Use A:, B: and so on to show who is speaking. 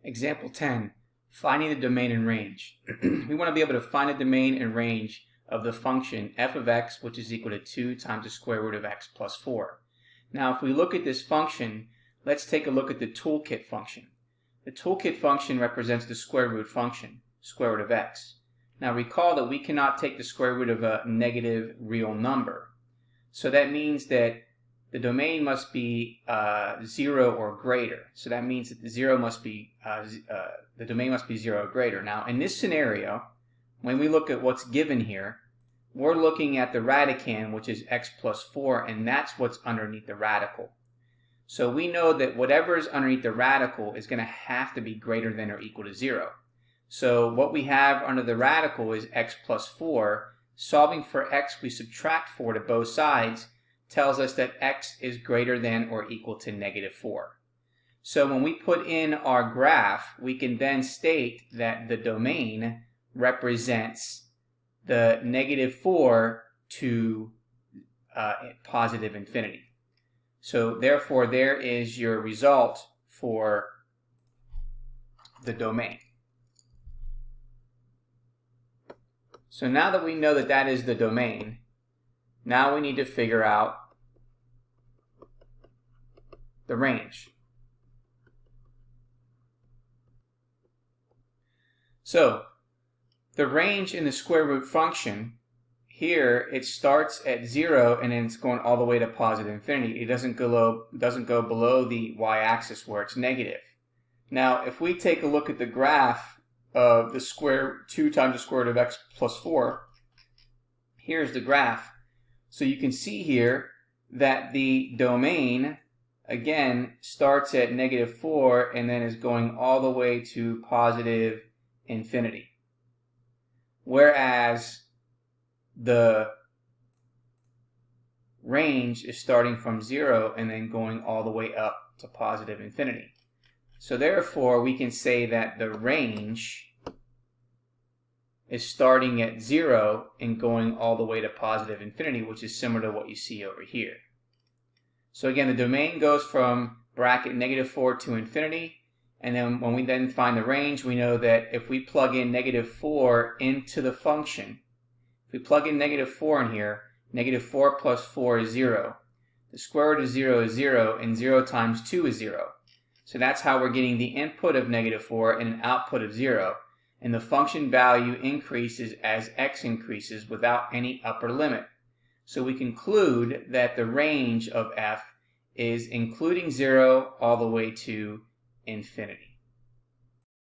A: Example 10, finding the domain and range. We want to be able to find the domain and range of the function f of x, which is equal to 2 times the square root of x plus 4. Now, if we look at this function, let's take a look at the toolkit function. The toolkit function represents the square root function, square root of x. Now, recall that we cannot take the square root of a negative real number. So that means that the domain must be 0 or greater. So that means that the domain must be 0 or greater. Now, in this scenario, when we look at what's given here, we're looking at the radicand, which is x plus 4, and that's what's underneath the radical. So we know that whatever is underneath the radical is going to have to be greater than or equal to 0. So what we have under the radical is x plus 4. Solving for x, we subtract 4 to both sides, tells us that x is greater than or equal to negative 4. So when we put in our graph, we can then state that the domain represents the negative 4 to positive infinity. So therefore, there is your result for the domain. So now that we know that that is the domain, now we need to figure out the range. So the range in the square root function, here it starts at 0 and then it's going all the way to positive infinity. It doesn't go below the y-axis where it's negative. Now if we take a look at the graph of the 2 times the square root of x plus 4, here's the graph. So you can see here that the domain, again, starts at negative 4 and then is going all the way to positive infinity. Whereas the range is starting from 0 and then going all the way up to positive infinity. So therefore, we can say that the range is starting at 0 and going all the way to positive infinity, which is similar to what you see over here. So again, the domain goes from bracket negative 4 to infinity, and then when we then find the range, we know that if we plug in negative 4 into the function, if we plug in negative 4 in here, negative 4 plus 4 is 0. The square root of 0 is 0, and 0 times 2 is 0. So that's how we're getting the input of negative 4 and an output of 0. And the function value increases as x increases without any upper limit. So we conclude that the range of f is including 0 all the way to infinity.